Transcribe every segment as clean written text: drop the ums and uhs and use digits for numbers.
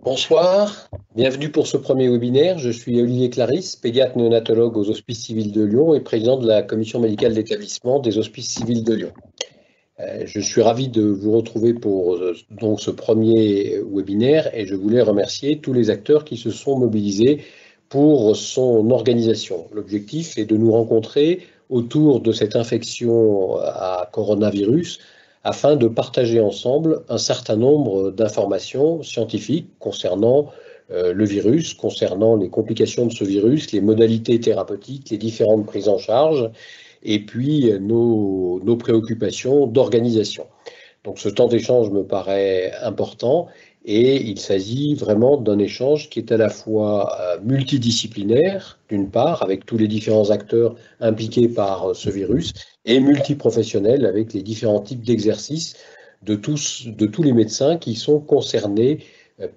Bonsoir, bienvenue pour ce premier webinaire. Je suis Olivier Clarisse, pédiatre néonatologue aux Hospices civils de Lyon et président de la commission médicale d'établissement des Hospices civils de Lyon. Je suis ravi de vous retrouver pour donc, ce premier webinaire et je voulais remercier tous les acteurs qui se sont mobilisés pour son organisation. L'objectif est de nous rencontrer autour de cette infection à coronavirus afin de partager ensemble un certain nombre d'informations scientifiques concernant le virus, concernant les complications de ce virus, les modalités thérapeutiques, les différentes prises en charge, et puis nos préoccupations d'organisation. Donc ce temps d'échange me paraît important et il s'agit vraiment d'un échange qui est à la fois multidisciplinaire, d'une part, avec tous les différents acteurs impliqués par ce virus, et multiprofessionnel avec les différents types d'exercices de tous les médecins qui sont concernés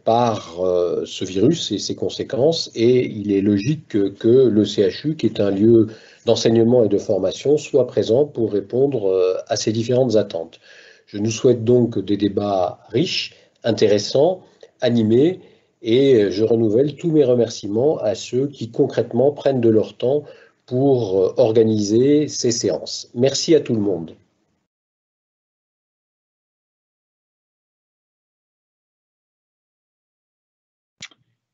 par ce virus et ses conséquences. Et il est logique que le CHU, qui est un lieu d'enseignement et de formation, soit présent pour répondre à ces différentes attentes. Je nous souhaite donc des débats riches, intéressants, animés, et je renouvelle tous mes remerciements à ceux qui concrètement prennent de leur temps pour organiser ces séances. Merci à tout le monde.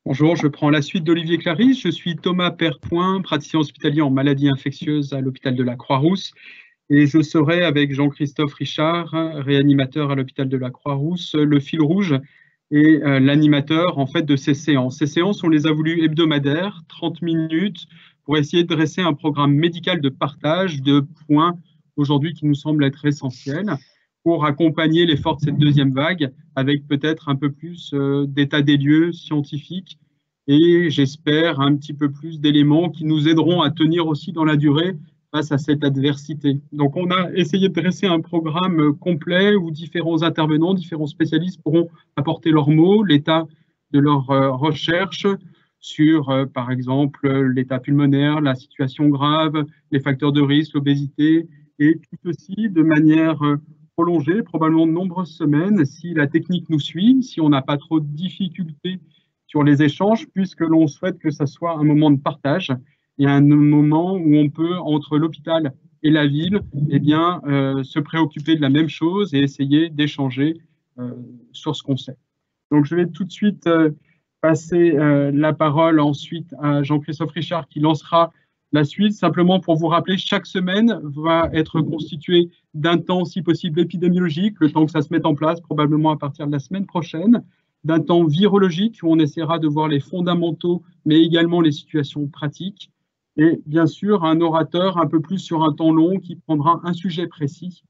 Bonjour, je prends la suite d'Olivier Clarisse. Je suis Thomas Perpoint, praticien hospitalier en maladies infectieuses à l'hôpital de la Croix-Rousse. Et je serai avec Jean-Christophe Richard, réanimateur à l'hôpital de la Croix-Rousse, le fil rouge et l'animateur en fait de ces séances. Ces séances, on les a voulues hebdomadaires, 30 minutes, pour essayer de dresser un programme médical de partage de points aujourd'hui qui nous semblent être essentiels pour accompagner l'effort de cette deuxième vague avec peut-être un peu plus d'état des lieux scientifiques et j'espère un petit peu plus d'éléments qui nous aideront à tenir aussi dans la durée face à cette adversité. Donc, on a essayé de dresser un programme complet où différents intervenants, différents spécialistes pourront apporter leurs mots, l'état de leur recherche sur, par exemple, l'état pulmonaire, la situation grave, les facteurs de risque, l'obésité, et tout ceci de manière prolongée, probablement de nombreuses semaines, si la technique nous suit, si on n'a pas trop de difficultés sur les échanges, puisque l'on souhaite que ça soit un moment de partage. Il y a un moment où on peut, entre l'hôpital et la ville, eh bien, se préoccuper de la même chose et essayer d'échanger sur ce qu'on sait. Donc, je vais tout de suite passer la parole ensuite à Jean-Christophe Richard qui lancera la suite. Simplement pour vous rappeler, chaque semaine va être constituée d'un temps, si possible, épidémiologique, le temps que ça se mette en place, probablement à partir de la semaine prochaine, d'un temps virologique où on essaiera de voir les fondamentaux, mais également les situations pratiques. Et bien sûr, un orateur un peu plus sur un temps long qui prendra un sujet précis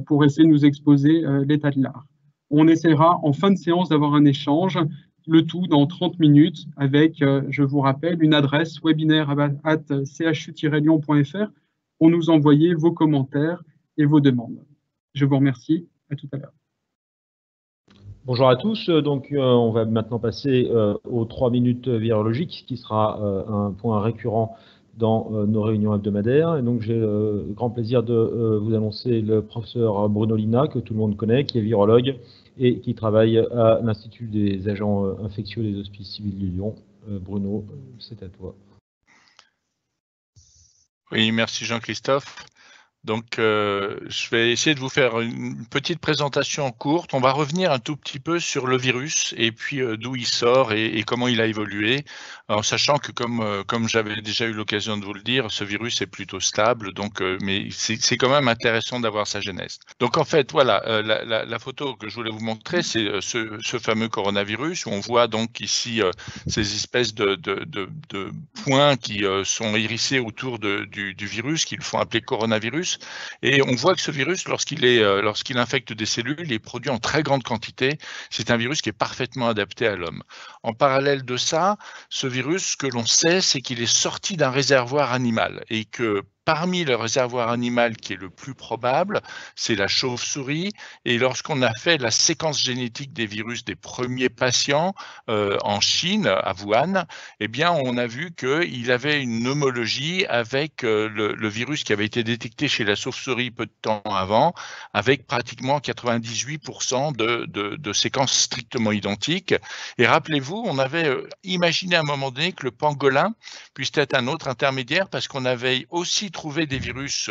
pour essayer de nous exposer l'état de l'art. On essaiera en fin de séance d'avoir un échange, le tout dans 30 minutes avec, je vous rappelle, une adresse webinaire@chu-lyon.fr pour nous envoyer vos commentaires et vos demandes. Je vous remercie. À tout à l'heure. Bonjour à tous, donc on va maintenant passer aux 3 minutes virologiques qui sera un point récurrent dans nos réunions hebdomadaires. Et donc j'ai le grand plaisir de vous annoncer le professeur Bruno Lina, que tout le monde connaît, qui est virologue et qui travaille à l'Institut des agents infectieux des Hospices civils de Lyon. Bruno, c'est à toi. Oui, merci Jean-Christophe. Donc, je vais essayer de vous faire une petite présentation courte. On va revenir un tout petit peu sur le virus et puis d'où il sort et comment il a évolué. En sachant que comme j'avais déjà eu l'occasion de vous le dire, ce virus est plutôt stable. Donc, mais c'est quand même intéressant d'avoir sa genèse. Donc, en fait, voilà, la photo que je voulais vous montrer, c'est ce fameux coronavirus où on voit donc ici ces espèces de points qui sont hérissés autour du virus, qu'ils font appeler coronavirus. Et on voit que ce virus, lorsqu'il infecte des cellules, il est produit en très grande quantité. C'est un virus qui est parfaitement adapté à l'homme. En parallèle de ça, ce virus, ce que l'on sait, c'est qu'il est sorti d'un réservoir animal et que parmi le réservoir animal qui est le plus probable, c'est la chauve-souris. Et lorsqu'on a fait la séquence génétique des virus des premiers patients en Chine, à Wuhan, eh bien, on a vu qu'il avait une homologie avec le virus qui avait été détecté chez la chauve-souris peu de temps avant, avec pratiquement 98% de séquences strictement identiques. Et rappelez-vous, on avait imaginé à un moment donné que le pangolin puisse être un autre intermédiaire parce qu'on avait aussi trouvé des virus,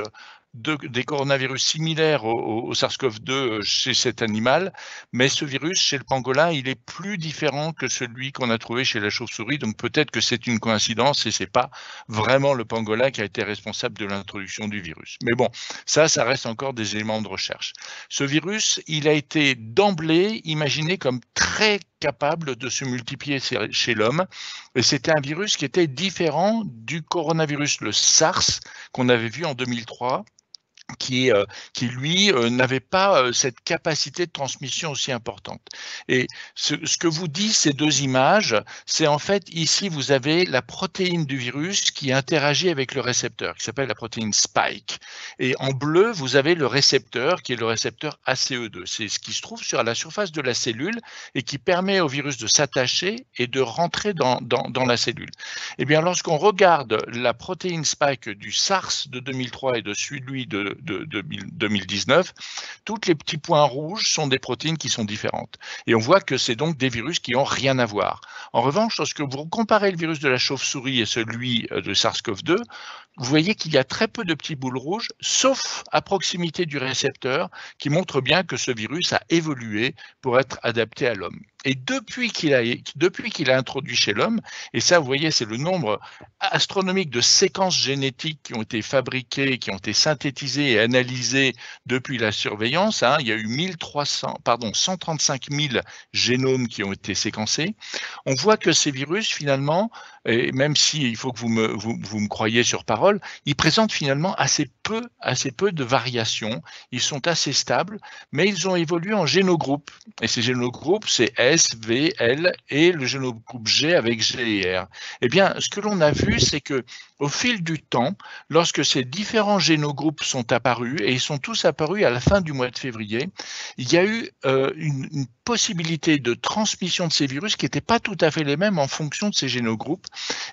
des coronavirus similaires au SARS-CoV-2 chez cet animal, mais ce virus, chez le pangolin, il est plus différent que celui qu'on a trouvé chez la chauve-souris, donc peut-être que c'est une coïncidence et c'est pas vraiment le pangolin qui a été responsable de l'introduction du virus. Mais bon, ça reste encore des éléments de recherche. Ce virus, il a été d'emblée imaginé comme très capable de se multiplier chez l'homme, et c'était un virus qui était différent du coronavirus, le SARS, qu'on avait vu en 2003, qui lui, n'avait pas cette capacité de transmission aussi importante. Et ce que vous disent ces deux images, c'est en fait, ici, vous avez la protéine du virus qui interagit avec le récepteur, qui s'appelle la protéine Spike. Et en bleu, vous avez le récepteur, qui est le récepteur ACE2. C'est ce qui se trouve sur la surface de la cellule et qui permet au virus de s'attacher et de rentrer dans la cellule. Eh bien, lorsqu'on regarde la protéine Spike du SARS de 2003 et de celui de 2019, tous les petits points rouges sont des protéines qui sont différentes. Et on voit que c'est donc des virus qui n'ont rien à voir. En revanche, lorsque vous comparez le virus de la chauve-souris et celui de SARS-CoV-2, vous voyez qu'il y a très peu de petits boules rouges, sauf à proximité du récepteur, qui montre bien que ce virus a évolué pour être adapté à l'homme. Et depuis qu'il a introduit chez l'homme, et ça, vous voyez, c'est le nombre astronomique de séquences génétiques qui ont été fabriquées, qui ont été synthétisées et analysées depuis la surveillance. Il y a eu 135 000 génomes qui ont été séquencés. On voit que ces virus, finalement, et même s'il faut que vous me croyiez sur parole, ils présentent finalement assez peu de variations. Ils sont assez stables, mais ils ont évolué en génogroupes. Et ces génogroupes, c'est S, V, L et le génogroupe G avec G et R. Eh bien, ce que l'on a vu, c'est que au fil du temps, lorsque ces différents génogroupes sont apparus, et ils sont tous apparus à la fin du mois de février, il y a eu une possibilité de transmission de ces virus qui n'étaient pas tout à fait les mêmes en fonction de ces génogroupes.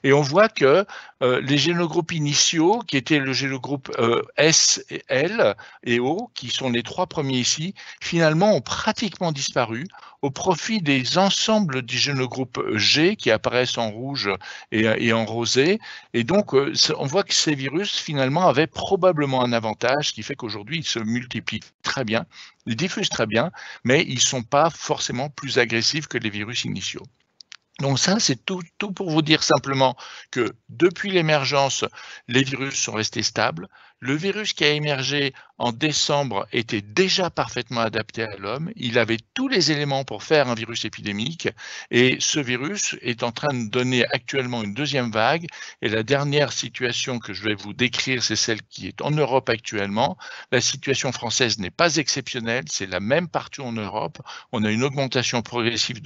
Et on voit que les génogroupes initiaux, qui étaient le génogroupe S, L et O, qui sont les trois premiers ici, finalement ont pratiquement disparu au profit des ensembles du génogroupe G qui apparaissent en rouge et en rosé. Et donc, on voit que ces virus, finalement, avaient probablement un avantage qui fait qu'aujourd'hui, ils se multiplient très bien, ils diffusent très bien, mais ils ne sont pas forcément plus agressifs que les virus initiaux. Donc ça, c'est tout pour vous dire simplement que depuis l'émergence, les virus sont restés stables. Le virus qui a émergé en décembre était déjà parfaitement adapté à l'homme. Il avait tous les éléments pour faire un virus épidémique. Et ce virus est en train de donner actuellement une deuxième vague. Et la dernière situation que je vais vous décrire, c'est celle qui est en Europe actuellement. La situation française n'est pas exceptionnelle. C'est la même partout en Europe. On a une augmentation progressive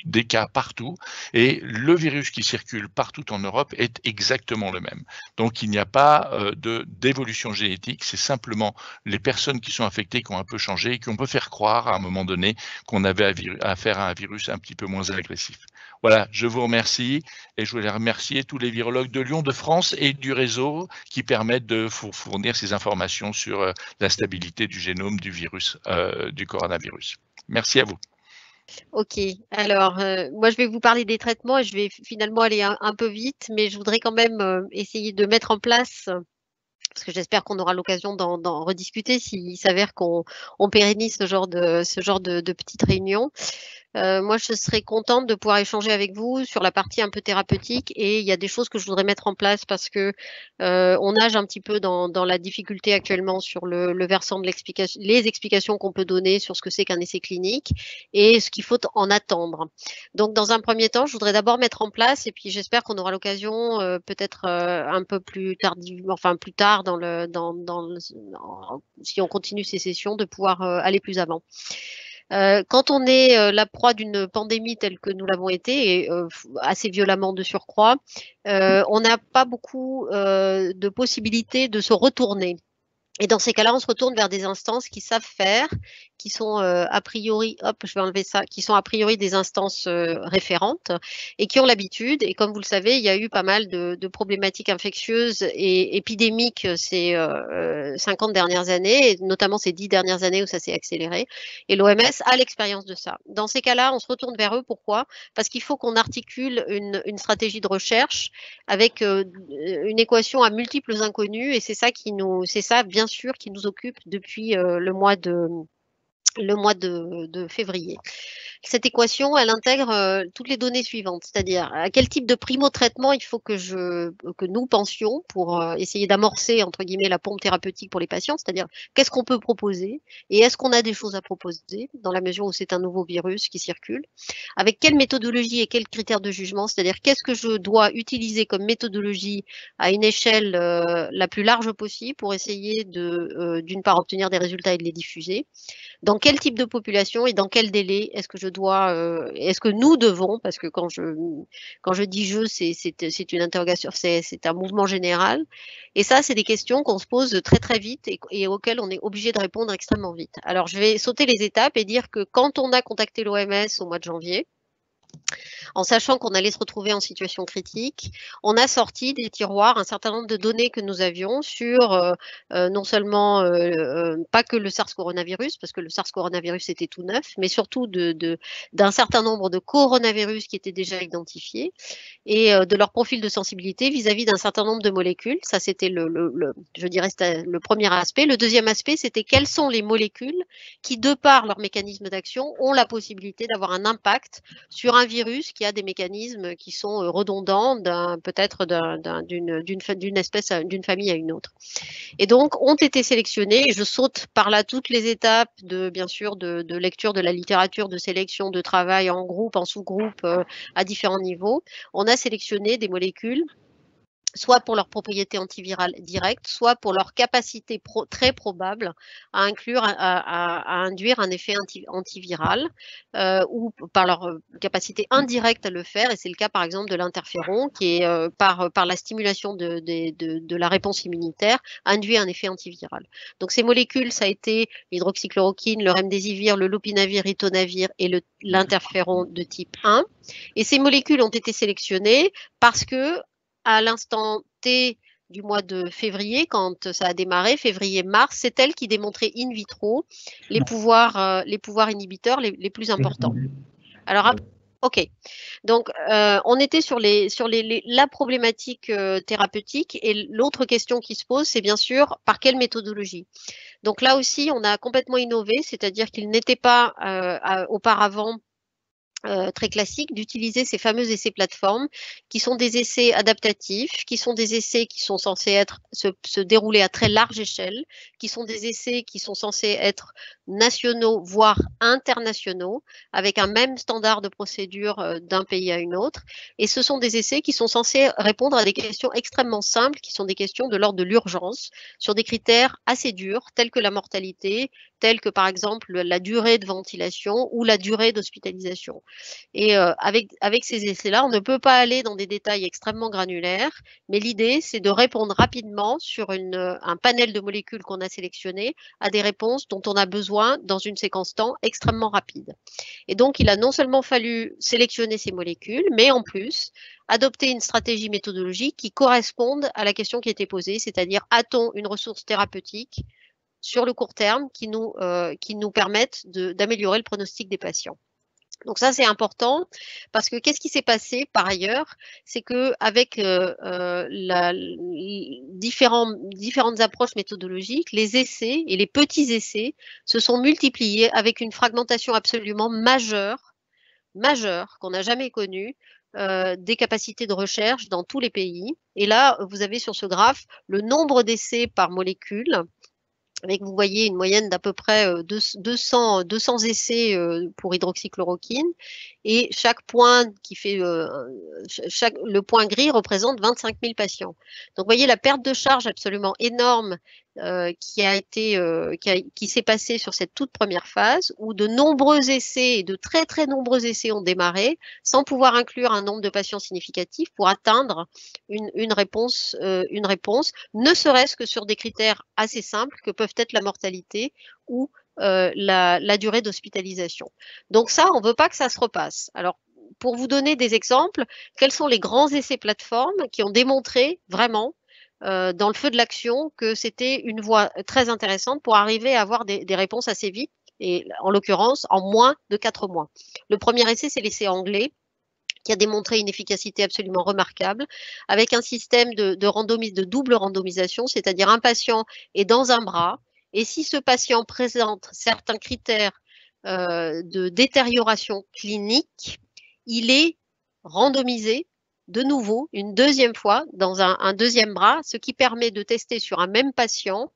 des cas partout, et le virus qui circule partout en Europe est exactement le même. Donc il n'y a pas d'évolution génétique, c'est simplement les personnes qui sont infectées qui ont un peu changé et qui ont peut faire croire à un moment donné qu'on avait affaire à un virus un petit peu moins agressif. Voilà, je vous remercie et je voulais remercier tous les virologues de Lyon, de France et du réseau qui permettent de fournir ces informations sur la stabilité du génome du virus, du coronavirus. Merci à vous. Ok, alors moi je vais vous parler des traitements et je vais finalement aller un peu vite, mais je voudrais quand même essayer de mettre en place, parce que j'espère qu'on aura l'occasion d'en rediscuter s'il s'avère qu'on pérennise ce genre de petites réunions. Moi, je serais contente de pouvoir échanger avec vous sur la partie un peu thérapeutique, et il y a des choses que je voudrais mettre en place parce que on nage un petit peu dans la difficulté actuellement sur le versant de l'explication, les explications qu'on peut donner sur ce que c'est qu'un essai clinique et ce qu'il faut en attendre. Donc, dans un premier temps, je voudrais d'abord mettre en place, et puis j'espère qu'on aura l'occasion peut-être un peu plus tardivement, enfin plus tard si on continue ces sessions, de pouvoir aller plus avant. Quand on est la proie d'une pandémie telle que nous l'avons été, et assez violemment de surcroît, on n'a pas beaucoup de possibilités de se retourner. Et dans ces cas-là, on se retourne vers des instances qui savent faire, qui sont a priori, hop, je vais enlever ça, qui sont a priori des instances référentes et qui ont l'habitude. Et comme vous le savez, il y a eu pas mal de problématiques infectieuses et épidémiques ces 50 dernières années, et notamment ces 10 dernières années où ça s'est accéléré. Et l'OMS a l'expérience de ça. Dans ces cas-là, on se retourne vers eux. Pourquoi? Parce qu'il faut qu'on articule une stratégie de recherche avec une équation à multiples inconnus, et c'est ça bien sûr qui nous occupe depuis le mois de février. Cette équation, elle intègre toutes les données suivantes, c'est-à-dire à quel type de primo-traitement il faut que nous pensions pour essayer d'amorcer, entre guillemets, la pompe thérapeutique pour les patients, c'est-à-dire qu'est-ce qu'on peut proposer et est-ce qu'on a des choses à proposer dans la mesure où c'est un nouveau virus qui circule, avec quelle méthodologie et quels critères de jugement, c'est-à-dire qu'est-ce que je dois utiliser comme méthodologie à une échelle la plus large possible pour essayer d'une part obtenir des résultats et de les diffuser. Dans quel type de population et dans quel délai est-ce que nous devons, parce que quand je dis je, c'est une interrogation, c'est un mouvement général. Et ça, c'est des questions qu'on se pose très très vite et auxquelles on est obligé de répondre extrêmement vite. Alors, je vais sauter les étapes et dire que quand on a contacté l'OMS au mois de janvier, en sachant qu'on allait se retrouver en situation critique, on a sorti des tiroirs un certain nombre de données que nous avions sur non seulement pas que le SARS coronavirus, parce que le SARS coronavirus était tout neuf, mais surtout d'un certain nombre de coronavirus qui étaient déjà identifiés et de leur profil de sensibilité vis-à-vis d'un certain nombre de molécules. Ça, c'était je dirais, c'était le premier aspect. Le deuxième aspect, c'était quelles sont les molécules qui, de par leur mécanisme d'action, ont la possibilité d'avoir un impact sur un virus qui a des mécanismes qui sont redondants peut-être d'une espèce, d'une famille à une autre. Et donc, ont été sélectionnés, et je saute par là toutes les étapes bien sûr, de lecture de la littérature, de sélection, de travail en groupe, en sous-groupe, à différents niveaux. On a sélectionné des molécules soit pour leur propriété antivirale directe, soit pour leur capacité très probable à induire un effet antiviral, ou par leur capacité indirecte à le faire, et c'est le cas par exemple de l'interféron qui est par la stimulation de la réponse immunitaire induit un effet antiviral. Donc ces molécules, ça a été l'hydroxychloroquine, le remdesivir, le lopinavir, ritonavir et l'interféron de type 1. Et ces molécules ont été sélectionnées parce que à l'instant T du mois de février, quand ça a démarré, février-mars, c'est elle qui démontrait in vitro les pouvoirs inhibiteurs les plus importants. Alors, ok. Donc, on était sur la problématique thérapeutique, et l'autre question qui se pose, c'est bien sûr par quelle méthodologie. Donc là aussi, on a complètement innové, c'est-à-dire qu'il n'était pas auparavant très classique d'utiliser ces fameux essais plateformes qui sont des essais adaptatifs, qui sont des essais qui sont censés se dérouler à très large échelle, qui sont des essais qui sont censés être nationaux, voire internationaux, avec un même standard de procédure d'un pays à une autre. Et ce sont des essais qui sont censés répondre à des questions extrêmement simples, qui sont des questions de l'ordre de l'urgence, sur des critères assez durs, tels que la mortalité, tels que par exemple la durée de ventilation ou la durée d'hospitalisation. Et avec ces essais-là, on ne peut pas aller dans des détails extrêmement granulaires, mais l'idée, c'est de répondre rapidement sur un panel de molécules qu'on a sélectionnées à des réponses dont on a besoin dans une séquence temps extrêmement rapide. Et donc, il a non seulement fallu sélectionner ces molécules, mais en plus, adopter une stratégie méthodologique qui corresponde à la question qui était posée, c'est-à-dire a-t-on une ressource thérapeutique sur le court terme qui nous permettent d'améliorer le pronostic des patients. Donc ça, c'est important parce que qu'est-ce qui s'est passé par ailleurs? C'est qu'avec différentes approches méthodologiques, les essais et les petits essais se sont multipliés avec une fragmentation absolument majeure qu'on n'a jamais connue des capacités de recherche dans tous les pays. Et là, vous avez sur ce graphe le nombre d'essais par molécule, avec, vous voyez, une moyenne d'à peu près 200 essais pour hydroxychloroquine, et chaque point qui fait le point gris représente 25 000 patients. Donc, vous voyez la perte de charge absolument énorme qui s'est passé sur cette toute première phase, où de nombreux essais, et de très très nombreux essais ont démarré, sans pouvoir inclure un nombre de patients significatif pour atteindre une réponse, ne serait-ce que sur des critères assez simples que peuvent être la mortalité ou la durée d'hospitalisation. Donc ça, on ne veut pas que ça se repasse. Alors, pour vous donner des exemples, quels sont les grands essais plateformes qui ont démontré vraiment dans le feu de l'action que c'était une voie très intéressante pour arriver à avoir des réponses assez vite, et en l'occurrence en moins de 4 mois. Le premier essai, c'est l'essai anglais, qui a démontré une efficacité absolument remarquable, avec un système de double randomisation, c'est-à-dire un patient est dans un bras, et si ce patient présente certains critères de détérioration clinique, il est randomisé de nouveau une deuxième fois dans un deuxième bras, ce qui permet de tester sur un même patient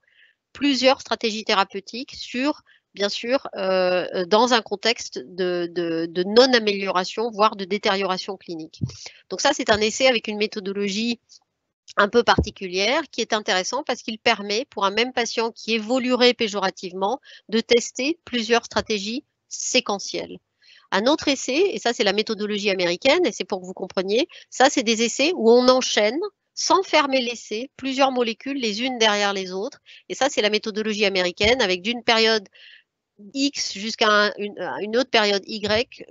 plusieurs stratégies thérapeutiques sur, bien sûr, dans un contexte de non-amélioration, voire de détérioration clinique. Donc ça, c'est un essai avec une méthodologie un peu particulière qui est intéressant parce qu'il permet, pour un même patient qui évoluerait péjorativement, de tester plusieurs stratégies séquentielles. Un autre essai, et ça c'est la méthodologie américaine, et c'est pour que vous compreniez, ça c'est des essais où on enchaîne, sans fermer l'essai, plusieurs molécules les unes derrière les autres, et ça c'est la méthodologie américaine, avec d'une période X jusqu'à une autre période Y,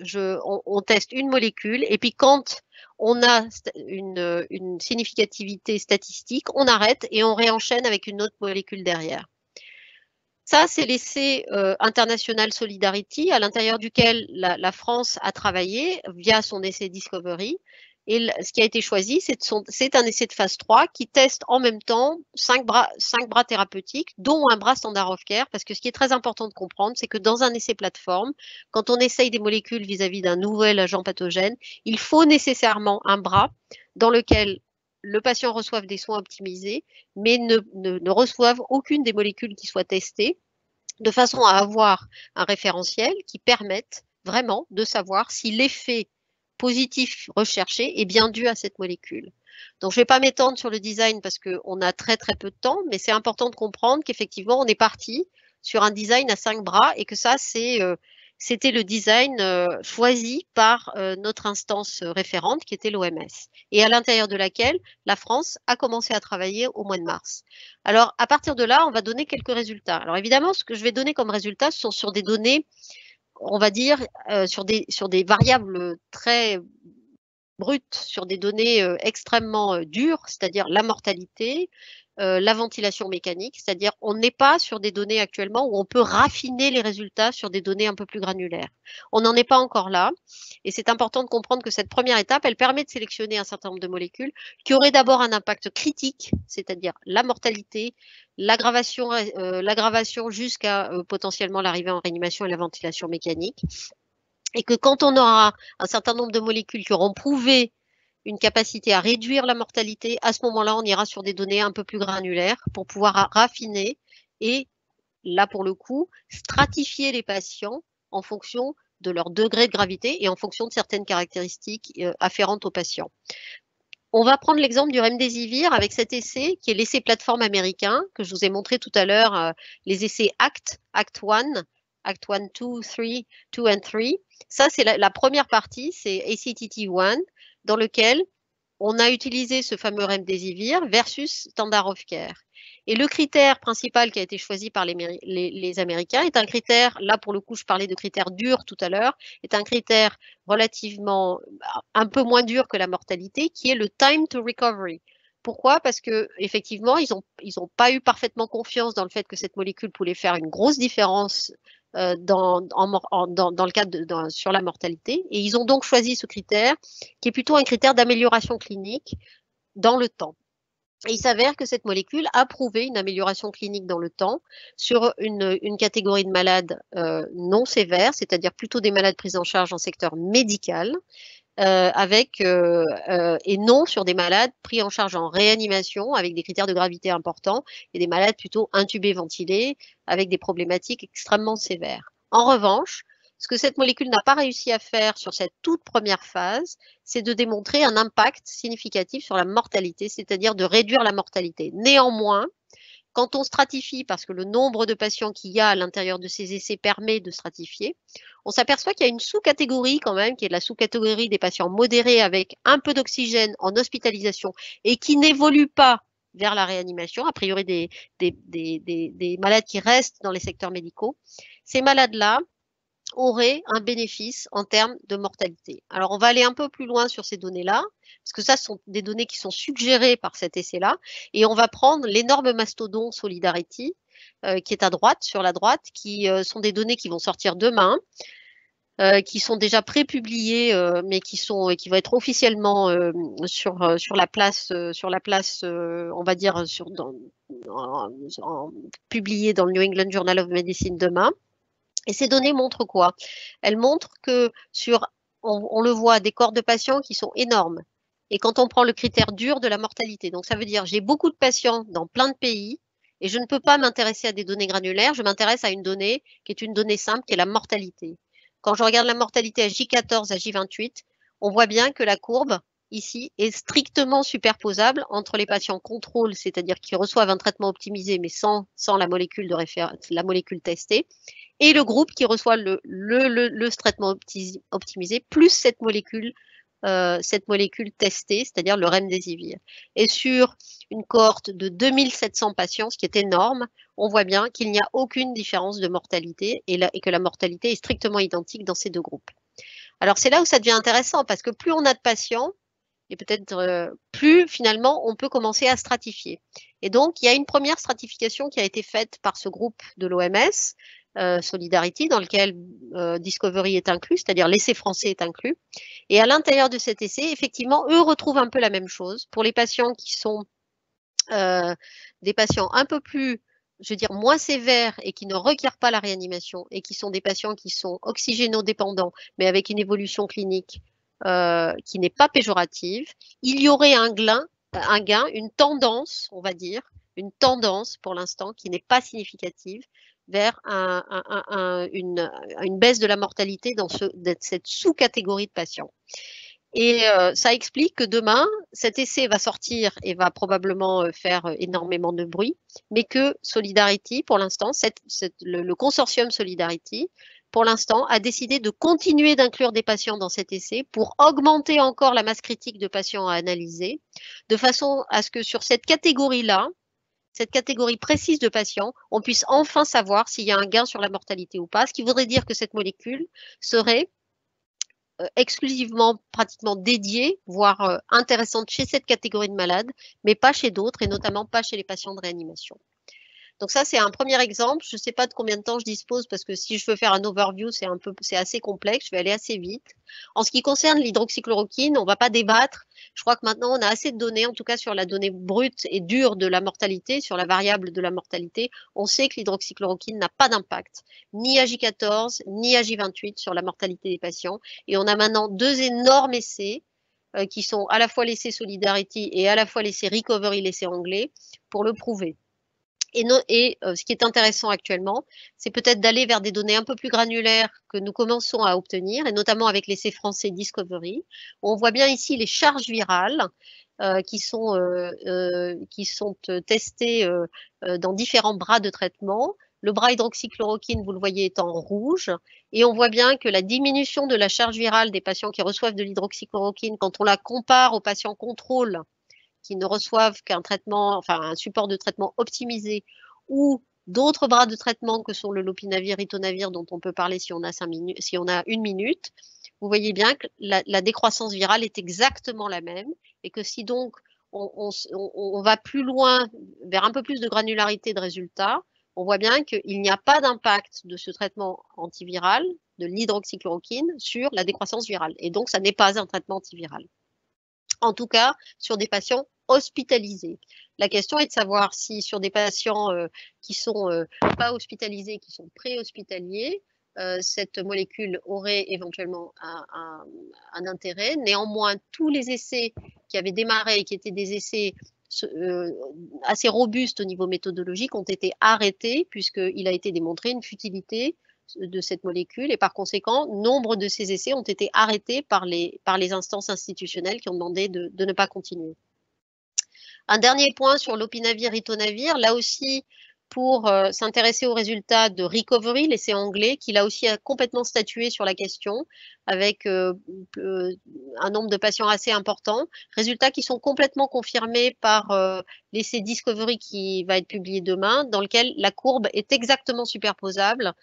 on teste une molécule, et puis quand on a une significativité statistique, on arrête et on réenchaîne avec une autre molécule derrière. Ça, c'est l'essai International Solidarity, à l'intérieur duquel la France a travaillé via son essai Discovery. Et ce qui a été choisi, c'est un essai de phase 3 qui teste en même temps 5 bras thérapeutiques, dont un bras standard of care, parce que ce qui est très important de comprendre, c'est que dans un essai plateforme, quand on essaye des molécules vis-à-vis d'un nouvel agent pathogène, il faut nécessairement un bras dans lequel le patient reçoive des soins optimisés, mais ne reçoive aucune des molécules qui soient testées, de façon à avoir un référentiel qui permette vraiment de savoir si l'effet positif recherché est bien dû à cette molécule. Donc, je ne vais pas m'étendre sur le design parce qu'on a très très peu de temps, mais c'est important de comprendre qu'effectivement, on est parti sur un design à 5 bras et que ça, c'était le design choisi par notre instance référente qui était l'OMS et à l'intérieur de laquelle la France a commencé à travailler au mois de mars. Alors, à partir de là, on va donner quelques résultats. Alors, évidemment, ce que je vais donner comme résultats, ce sont sur des données, on va dire, sur des variables très brutes, sur des données extrêmement dures, c'est-à-dire la mortalité, la ventilation mécanique, c'est-à-dire on n'est pas sur des données actuellement où on peut raffiner les résultats sur des données un peu plus granulaires. On n'en est pas encore là et c'est important de comprendre que cette première étape, elle permet de sélectionner un certain nombre de molécules qui auraient d'abord un impact critique, c'est-à-dire la mortalité, l'aggravation jusqu'à potentiellement l'arrivée en réanimation et la ventilation mécanique. Et que quand on aura un certain nombre de molécules qui auront prouvé une capacité à réduire la mortalité, à ce moment-là, on ira sur des données un peu plus granulaires pour pouvoir raffiner et, là pour le coup, stratifier les patients en fonction de leur degré de gravité et en fonction de certaines caractéristiques afférentes aux patients. On va prendre l'exemple du Remdesivir avec cet essai qui est l'essai plateforme américain que je vous ai montré tout à l'heure, les essais Act 1, 2, 2 and 3. Ça, c'est la première partie, c'est ACTT1, dans lequel on a utilisé ce fameux Remdesivir versus standard of care. Et le critère principal qui a été choisi par les Américains est un critère, là pour le coup je parlais de critères durs tout à l'heure, est un critère relativement un peu moins dur que la mortalité, qui est le time to recovery. Pourquoi? Parce que effectivement, ils ont pas eu parfaitement confiance dans le fait que cette molécule pouvait faire une grosse différence dans le cadre sur la mortalité. Et ils ont donc choisi ce critère qui est plutôt un critère d'amélioration clinique dans le temps. Et il s'avère que cette molécule a prouvé une amélioration clinique dans le temps sur une catégorie de malades non sévères, c'est-à-dire plutôt des malades pris en charge en secteur médical, et non sur des malades pris en charge en réanimation avec des critères de gravité importants et des malades plutôt intubés, ventilés avec des problématiques extrêmement sévères. En revanche, ce que cette molécule n'a pas réussi à faire sur cette toute première phase, c'est de démontrer un impact significatif sur la mortalité, c'est-à-dire de réduire la mortalité. Néanmoins, quand on stratifie, parce que le nombre de patients qu'il y a à l'intérieur de ces essais permet de stratifier, on s'aperçoit qu'il y a une sous-catégorie quand même, qui est la sous-catégorie des patients modérés avec un peu d'oxygène en hospitalisation et qui n'évolue pas vers la réanimation, a priori des malades qui restent dans les secteurs médicaux. Ces malades-là auraient un bénéfice en termes de mortalité. Alors, on va aller un peu plus loin sur ces données-là, parce que ça, ce sont des données qui sont suggérées par cet essai-là, et on va prendre l'énorme mastodon Solidarity, qui est à droite, sur la droite, qui sont des données qui vont sortir demain, qui sont déjà prépubliées, mais qui vont être officiellement sur la place, on va dire, publiées dans le New England Journal of Medicine demain. Et ces données montrent quoi? Elles montrent que on le voit, des corps de patients qui sont énormes. Et quand on prend le critère dur de la mortalité, donc ça veut dire j'ai beaucoup de patients dans plein de pays et je ne peux pas m'intéresser à des données granulaires, je m'intéresse à une donnée qui est une donnée simple, qui est la mortalité. Quand je regarde la mortalité à J14, à J28, on voit bien que la courbe ici est strictement superposable entre les patients contrôle, c'est-à-dire qui reçoivent un traitement optimisé mais sans la molécule de référence, la molécule testée, et le groupe qui reçoit le traitement optimisé plus cette molécule testée, c'est-à-dire le remdesivir. Et sur une cohorte de 2700 patients, ce qui est énorme, on voit bien qu'il n'y a aucune différence de mortalité et que la mortalité est strictement identique dans ces deux groupes. Alors c'est là où ça devient intéressant parce que plus on a de patients, et peut-être plus finalement on peut commencer à stratifier. Et donc il y a une première stratification qui a été faite par ce groupe de l'OMS, Solidarity, dans lequel Discovery est inclus, c'est-à-dire l'essai français est inclus. Et à l'intérieur de cet essai, effectivement, eux retrouvent un peu la même chose. Pour les patients qui sont des patients un peu plus, je veux dire, moins sévères et qui ne requièrent pas la réanimation et qui sont des patients qui sont oxygénodépendants, mais avec une évolution clinique qui n'est pas péjorative, il y aurait un gain, une tendance, on va dire, une tendance pour l'instant qui n'est pas significative vers une baisse de la mortalité dans cette sous-catégorie de patients. Et ça explique que demain, cet essai va sortir et va probablement faire énormément de bruit, mais que Solidarity, pour l'instant, le consortium Solidarity, pour l'instant, a décidé de continuer d'inclure des patients dans cet essai pour augmenter encore la masse critique de patients à analyser, de façon à ce que sur cette catégorie-là, cette catégorie précise de patients, on puisse enfin savoir s'il y a un gain sur la mortalité ou pas, ce qui voudrait dire que cette molécule serait exclusivement pratiquement dédiée, voire intéressante chez cette catégorie de malades, mais pas chez d'autres et notamment pas chez les patients de réanimation. Donc ça, c'est un premier exemple. Je ne sais pas de combien de temps je dispose parce que si je veux faire un overview, c'est assez complexe. Je vais aller assez vite. En ce qui concerne l'hydroxychloroquine, on ne va pas débattre. Je crois que maintenant, on a assez de données, en tout cas sur la donnée brute et dure de la mortalité, sur la variable de la mortalité. On sait que l'hydroxychloroquine n'a pas d'impact, ni à J14, ni à J28 sur la mortalité des patients. Et on a maintenant deux énormes essais qui sont à la fois l'essai Solidarity et à la fois l'essai Recovery, l'essai anglais, pour le prouver. Et ce qui est intéressant actuellement, c'est peut-être d'aller vers des données un peu plus granulaires que nous commençons à obtenir, et notamment avec l'essai français Discovery. On voit bien ici les charges virales qui sont testées dans différents bras de traitement. Le bras hydroxychloroquine, vous le voyez, est en rouge. Et on voit bien que la diminution de la charge virale des patients qui reçoivent de l'hydroxychloroquine, quand on la compare aux patients contrôle, qui ne reçoivent qu'un traitement, enfin un support de traitement optimisé, ou d'autres bras de traitement que sont le lopinavir, ritonavir, dont on peut parler si on a 5 minutes, si on a 1 minute, vous voyez bien que la décroissance virale est exactement la même, et que si donc on va plus loin, vers un peu plus de granularité de résultats, on voit bien qu'il n'y a pas d'impact de ce traitement antiviral, de l'hydroxychloroquine, sur la décroissance virale. Et donc, ça n'est pas un traitement antiviral. En tout cas, sur des patients hospitalisés. La question est de savoir si sur des patients qui sont pas hospitalisés, qui sont pré-hospitaliers, cette molécule aurait éventuellement un intérêt. Néanmoins, tous les essais qui avaient démarré et qui étaient des essais assez robustes au niveau méthodologique ont été arrêtés puisqu'il a été démontré une futilité de cette molécule et par conséquent, nombre de ces essais ont été arrêtés par les instances institutionnelles qui ont demandé de ne pas continuer. Un dernier point sur l'opinavir-ritonavir, là aussi pour s'intéresser aux résultats de Recovery, l'essai anglais, qui là aussi a complètement statué sur la question avec un nombre de patients assez important. Résultats qui sont complètement confirmés par l'essai Discovery qui va être publié demain, dans lequel la courbe est exactement superposable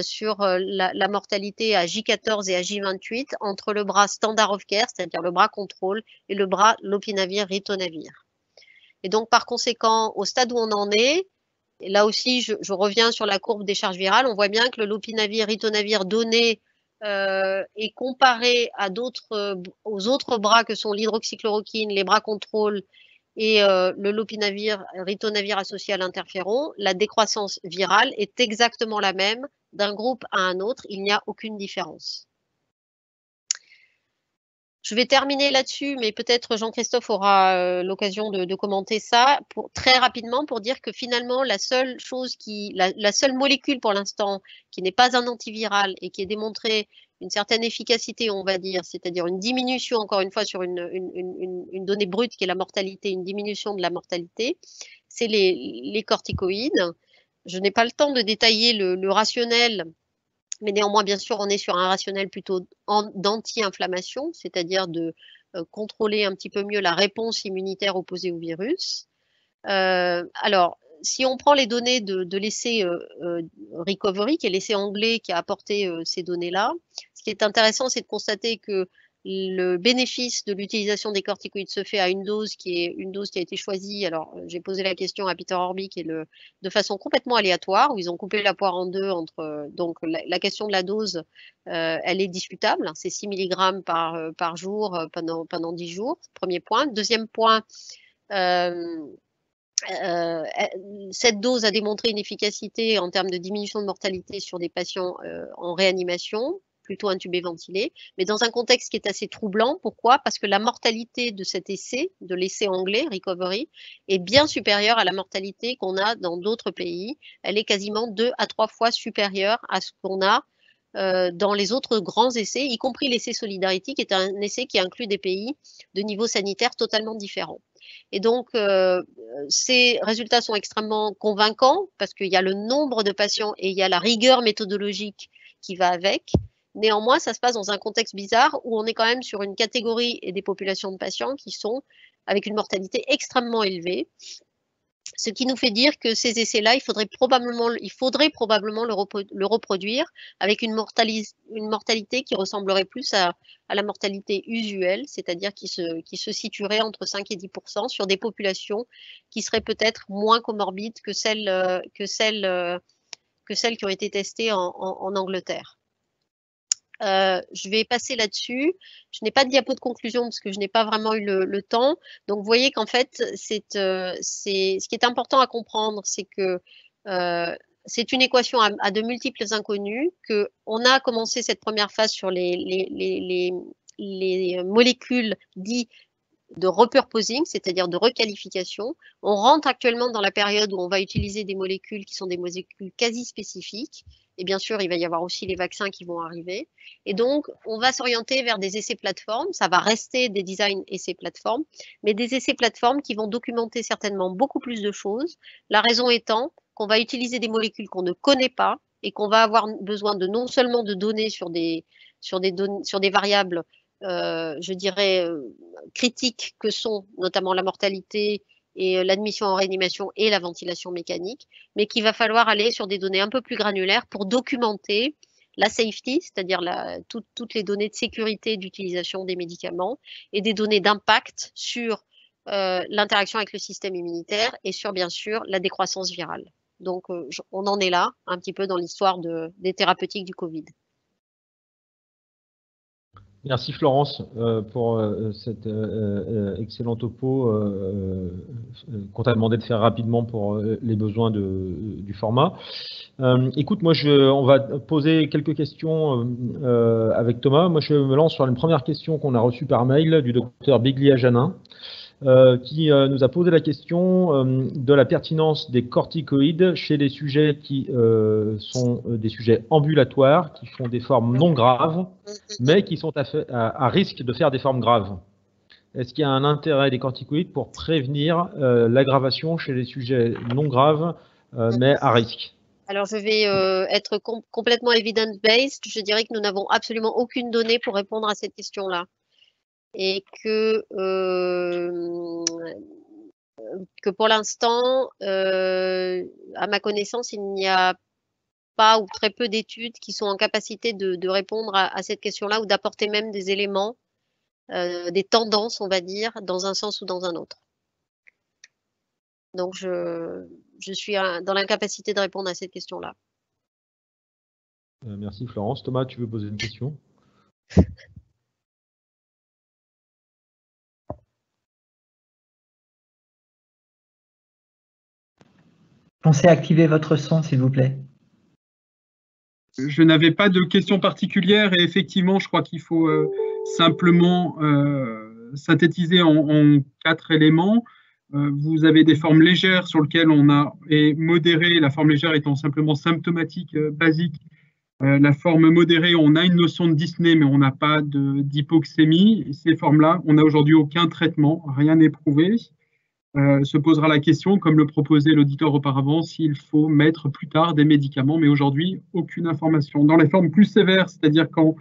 sur la mortalité à J14 et à J28 entre le bras standard of care, c'est-à-dire le bras contrôle, et le bras lopinavir-ritonavir. Et donc, par conséquent, au stade où on en est, et là aussi, je reviens sur la courbe des charges virales, on voit bien que le lopinavir-ritonavir donné est comparé à aux autres bras que sont l'hydroxychloroquine, les bras contrôle et le lopinavir-ritonavir associé à l'interféron. La décroissance virale est exactement la même d'un groupe à un autre, il n'y a aucune différence. Je vais terminer là-dessus, mais peut-être Jean-Christophe aura l'occasion de commenter ça très rapidement pour dire que finalement, la seule molécule pour l'instant qui n'est pas un antiviral et qui est démontrée une certaine efficacité, on va dire, c'est-à-dire une diminution, encore une fois, sur une donnée brute qui est la mortalité, une diminution de la mortalité, c'est les corticoïdes. Je n'ai pas le temps de détailler le rationnel. Mais néanmoins, bien sûr, on est sur un rationnel plutôt d'anti-inflammation, c'est-à-dire de contrôler un petit peu mieux la réponse immunitaire opposée au virus. Alors, si on prend les données de l'essai Recovery, qui est l'essai anglais qui a apporté ces données-là, ce qui est intéressant, c'est de constater que le bénéfice de l'utilisation des corticoïdes se fait à une dose qui a été choisie. Alors, j'ai posé la question à Peter Orbick de façon complètement aléatoire, où ils ont coupé la poire en deux donc la question de la dose, elle est discutable. C'est 6 mg par jour pendant 10 jours. Premier point. Deuxième point, cette dose a démontré une efficacité en termes de diminution de mortalité sur des patients en réanimation, plutôt intubés ventilés, mais dans un contexte qui est assez troublant. Pourquoi? Parce que la mortalité de cet essai, de l'essai anglais, Recovery, est bien supérieure à la mortalité qu'on a dans d'autres pays. Elle est quasiment 2 à 3 fois supérieure à ce qu'on a dans les autres grands essais, y compris l'essai Solidarity, qui est un essai qui inclut des pays de niveau sanitaire totalement différents. Et donc, ces résultats sont extrêmement convaincants parce qu'il y a le nombre de patients et il y a la rigueur méthodologique qui va avec. Néanmoins, ça se passe dans un contexte bizarre où on est quand même sur une catégorie et des populations de patients qui sont avec une mortalité extrêmement élevée. Ce qui nous fait dire que ces essais-là, il faudrait probablement le reproduire avec une mortalité qui ressemblerait plus à la mortalité usuelle, c'est-à-dire qui se situerait entre 5 et 10% sur des populations qui seraient peut-être moins comorbides que celles qui ont été testées en Angleterre. Je vais passer là-dessus. Je n'ai pas de diapo de conclusion parce que je n'ai pas vraiment eu le temps. Donc, vous voyez qu'en fait, ce qui est important à comprendre, c'est que c'est une équation à de multiples inconnus, qu'on a commencé cette première phase sur les molécules dites de repurposing, c'est-à-dire de requalification. On rentre actuellement dans la période où on va utiliser des molécules qui sont des molécules quasi spécifiques. Et bien sûr, il va y avoir aussi les vaccins qui vont arriver. Et donc, on va s'orienter vers des essais plateformes. Ça va rester des designs essais plateformes, mais des essais plateformes qui vont documenter certainement beaucoup plus de choses. La raison étant qu'on va utiliser des molécules qu'on ne connaît pas et qu'on va avoir besoin de non seulement de données sur des variables, je dirais, critiques que sont notamment la mortalité et l'admission en réanimation et la ventilation mécanique, mais qu'il va falloir aller sur des données un peu plus granulaires pour documenter la safety, c'est-à-dire toutes les données de sécurité d'utilisation des médicaments et des données d'impact sur l'interaction avec le système immunitaire et sur, bien sûr, la décroissance virale. Donc, on en est là, un petit peu dans l'histoire des thérapeutiques du Covid. Merci Florence pour cette excellente topo qu'on t'a demandé de faire rapidement pour les besoins du format. Écoute, moi on va poser quelques questions avec Thomas. Moi je me lance sur une première question qu'on a reçue par mail du docteur Biglia-Janin qui nous a posé la question de la pertinence des corticoïdes chez les sujets qui sont des sujets ambulatoires, qui font des formes non graves, mais qui sont à risque de faire des formes graves. est-ce qu'il y a un intérêt des corticoïdes pour prévenir l'aggravation chez les sujets non graves, mais à risque? Alors, je vais être complètement evidence-based. Je dirais que nous n'avons absolument aucune donnée pour répondre à cette question-là. Et que pour l'instant, à ma connaissance, il n'y a pas ou très peu d'études qui sont en capacité de répondre à cette question-là ou d'apporter même des éléments, des tendances, on va dire, dans un sens ou dans un autre. Donc, je suis dans l'incapacité de répondre à cette question-là. Merci Florence. Thomas, tu veux poser une question? Pensez à activer votre son, s'il vous plaît. Je n'avais pas de questions particulières et effectivement, je crois qu'il faut simplement synthétiser en 4 éléments. Vous avez des formes légères sur lesquelles on a et modérées, la forme légère étant simplement symptomatique basique. La forme modérée, on a une notion de dyspnée, mais on n'a pas d'hypoxémie. Ces formes-là, on n'a aujourd'hui aucun traitement, rien n'est prouvé. Se posera la question, comme le proposait l'auditeur auparavant, s'il faut mettre plus tard des médicaments, mais aujourd'hui, aucune information. Dans les formes plus sévères, c'est-à-dire quand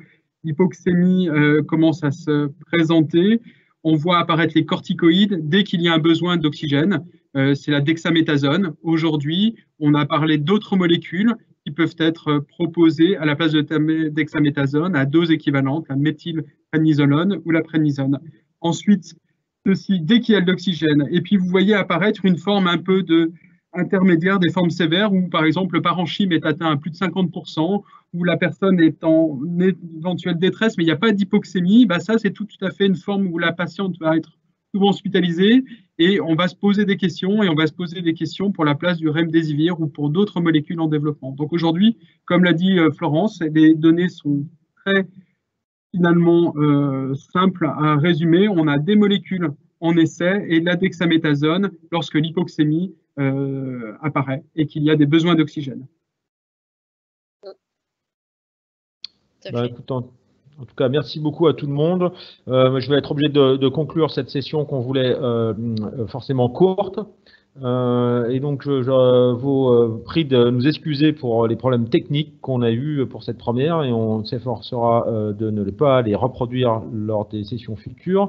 l'hypoxémie commence à se présenter, on voit apparaître les corticoïdes dès qu'il y a un besoin d'oxygène. C'est la dexaméthasone. Aujourd'hui, on a parlé d'autres molécules qui peuvent être proposées à la place de dexaméthasone à dose équivalente, la méthylprednisolone ou la prednisone. Ensuite, ceci dès qu'il y a de l'oxygène. Et puis, vous voyez apparaître une forme un peu intermédiaire des formes sévères où, par exemple, le parenchyme est atteint à plus de 50%, où la personne est en éventuelle détresse, mais il n'y a pas d'hypoxémie. Bah, ça, c'est tout à fait une forme où la patiente va être souvent hospitalisée et on va se poser des questions et on va se poser des questions pour la place du remdesivir ou pour d'autres molécules en développement. Donc aujourd'hui, comme l'a dit Florence, les données sont très finalement simple à résumer. On a des molécules en essai et de la dexaméthasone lorsque l'hypoxémie apparaît et qu'il y a des besoins d'oxygène. Écoute, en tout cas, merci beaucoup à tout le monde. Je vais être obligé de conclure cette session qu'on voulait forcément courte. Et donc, je vous prie de nous excuser pour les problèmes techniques qu'on a eus pour cette première et on s'efforcera de ne pas les reproduire lors des sessions futures.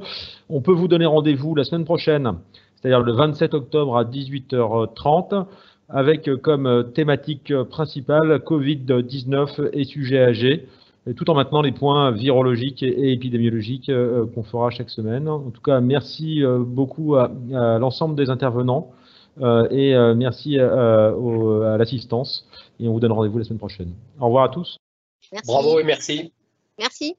On peut vous donner rendez-vous la semaine prochaine, c'est-à-dire le 27 octobre à 18h30, avec comme thématique principale Covid-19 et sujets âgés, tout en maintenant les points virologiques et épidémiologiques qu'on fera chaque semaine. En tout cas, merci beaucoup à l'ensemble des intervenants. Et merci à l'assistance et on vous donne rendez-vous la semaine prochaine. Au revoir à tous. Merci. Bravo et merci. Merci.